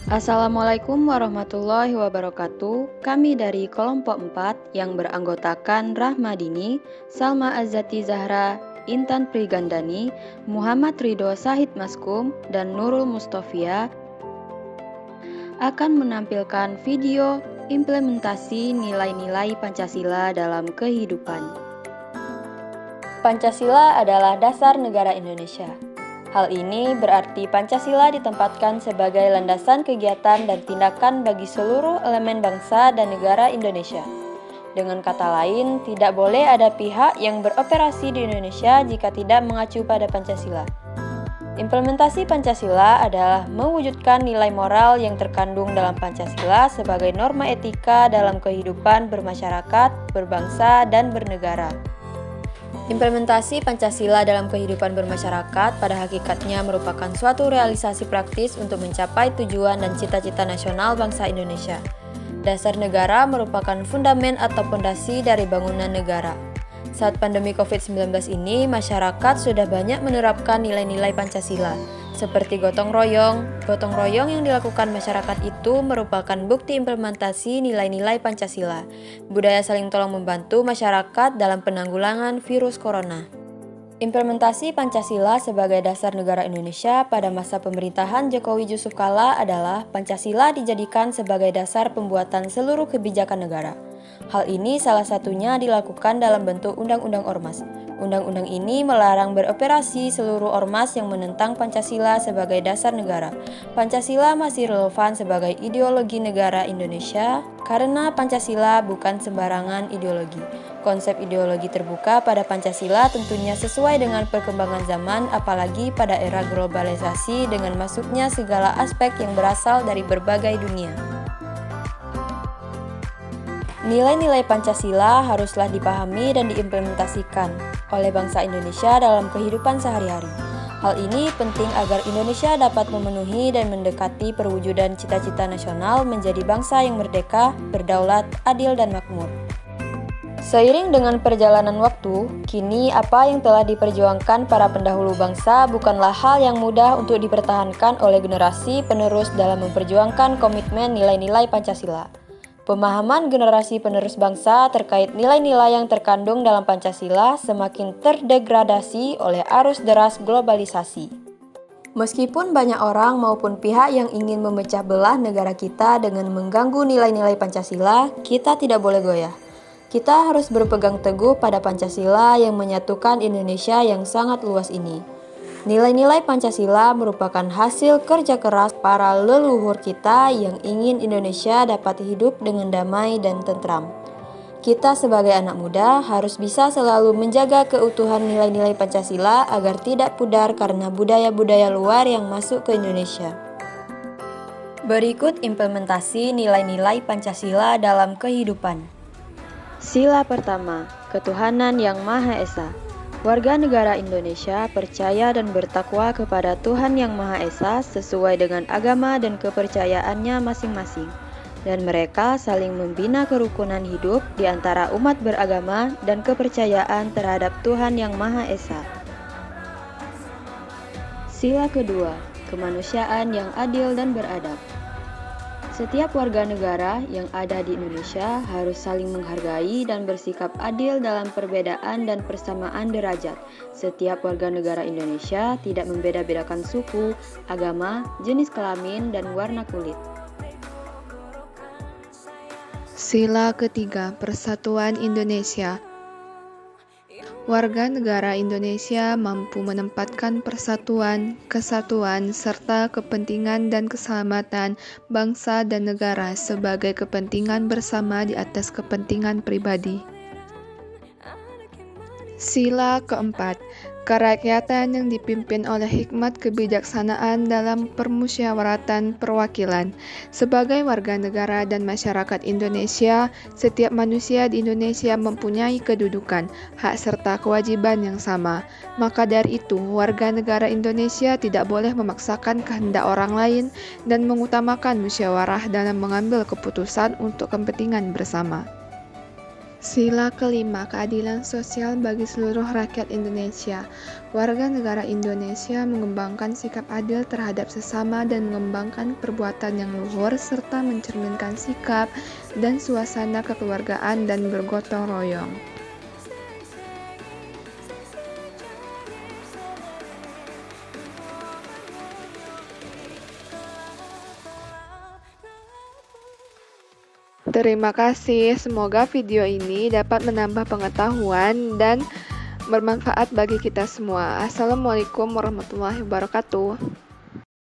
Assalamualaikum warahmatullahi wabarakatuh. Kami dari kelompok 4 yang beranggotakan Rahmadini, Salma Azati Zahra, Intan Prigandani, Muhammad Ridho Sahid Maskum, dan Nurul Mustofia akan menampilkan video implementasi nilai-nilai Pancasila dalam kehidupan. Pancasila adalah dasar negara Indonesia. Hal ini berarti Pancasila ditempatkan sebagai landasan kegiatan dan tindakan bagi seluruh elemen bangsa dan negara Indonesia. Dengan kata lain, tidak boleh ada pihak yang beroperasi di Indonesia jika tidak mengacu pada Pancasila. Implementasi Pancasila adalah mewujudkan nilai moral yang terkandung dalam Pancasila sebagai norma etika dalam kehidupan bermasyarakat, berbangsa, dan bernegara. Implementasi Pancasila dalam kehidupan bermasyarakat pada hakikatnya merupakan suatu realisasi praktis untuk mencapai tujuan dan cita-cita nasional bangsa Indonesia. Dasar negara merupakan fundamen atau pondasi dari bangunan negara. Saat pandemi COVID-19 ini, masyarakat sudah banyak menerapkan nilai-nilai Pancasila, seperti gotong royong. Gotong royong yang dilakukan masyarakat itu merupakan bukti implementasi nilai-nilai Pancasila, budaya saling tolong membantu masyarakat dalam penanggulangan virus corona. Implementasi Pancasila sebagai dasar negara Indonesia pada masa pemerintahan Jokowi Yusuf Kala adalah Pancasila dijadikan sebagai dasar pembuatan seluruh kebijakan negara. Hal ini salah satunya dilakukan dalam bentuk Undang-Undang Ormas. Undang-undang ini melarang beroperasi seluruh ormas yang menentang Pancasila sebagai dasar negara. Pancasila masih relevan sebagai ideologi negara Indonesia karena Pancasila bukan sembarangan ideologi. Konsep ideologi terbuka pada Pancasila tentunya sesuai dengan perkembangan zaman, apalagi pada era globalisasi dengan masuknya segala aspek yang berasal dari berbagai dunia. Nilai-nilai Pancasila haruslah dipahami dan diimplementasikan oleh bangsa Indonesia dalam kehidupan sehari-hari. Hal ini penting agar Indonesia dapat memenuhi dan mendekati perwujudan cita-cita nasional menjadi bangsa yang merdeka, berdaulat, adil, dan makmur. Seiring dengan perjalanan waktu, kini apa yang telah diperjuangkan para pendahulu bangsa bukanlah hal yang mudah untuk dipertahankan oleh generasi penerus dalam memperjuangkan komitmen nilai-nilai Pancasila. Pemahaman generasi penerus bangsa terkait nilai-nilai yang terkandung dalam Pancasila semakin terdegradasi oleh arus deras globalisasi. Meskipun banyak orang maupun pihak yang ingin memecah belah negara kita dengan mengganggu nilai-nilai Pancasila, kita tidak boleh goyah. Kita harus berpegang teguh pada Pancasila yang menyatukan Indonesia yang sangat luas ini. Nilai-nilai Pancasila merupakan hasil kerja keras para leluhur kita yang ingin Indonesia dapat hidup dengan damai dan tentram. Kita sebagai anak muda harus bisa selalu menjaga keutuhan nilai-nilai Pancasila agar tidak pudar karena budaya-budaya luar yang masuk ke Indonesia. Berikut implementasi nilai-nilai Pancasila dalam kehidupan. Sila pertama, ketuhanan yang Maha Esa. Warga negara Indonesia percaya dan bertakwa kepada Tuhan Yang Maha Esa sesuai dengan agama dan kepercayaannya masing-masing, dan mereka saling membina kerukunan hidup di antara umat beragama dan kepercayaan terhadap Tuhan Yang Maha Esa. Sila kedua, kemanusiaan yang adil dan beradab. Setiap warga negara yang ada di Indonesia harus saling menghargai dan bersikap adil dalam perbedaan dan persamaan derajat. Setiap warga negara Indonesia tidak membeda-bedakan suku, agama, jenis kelamin, dan warna kulit. Sila ketiga, Persatuan Indonesia. Warga negara Indonesia mampu menempatkan persatuan, kesatuan, serta kepentingan dan keselamatan bangsa dan negara sebagai kepentingan bersama di atas kepentingan pribadi. Sila keempat, kerakyatan yang dipimpin oleh hikmat kebijaksanaan dalam permusyawaratan perwakilan. Sebagai warga negara dan masyarakat Indonesia, setiap manusia di Indonesia mempunyai kedudukan, hak serta kewajiban yang sama. Maka dari itu, warga negara Indonesia tidak boleh memaksakan kehendak orang lain dan mengutamakan musyawarah dalam mengambil keputusan untuk kepentingan bersama. Sila kelima, keadilan sosial bagi seluruh rakyat Indonesia. Warga negara Indonesia mengembangkan sikap adil terhadap sesama dan mengembangkan perbuatan yang luhur serta mencerminkan sikap dan suasana kekeluargaan dan bergotong royong. Terima kasih, semoga video ini dapat menambah pengetahuan dan bermanfaat bagi kita semua. Assalamualaikum warahmatullahi wabarakatuh.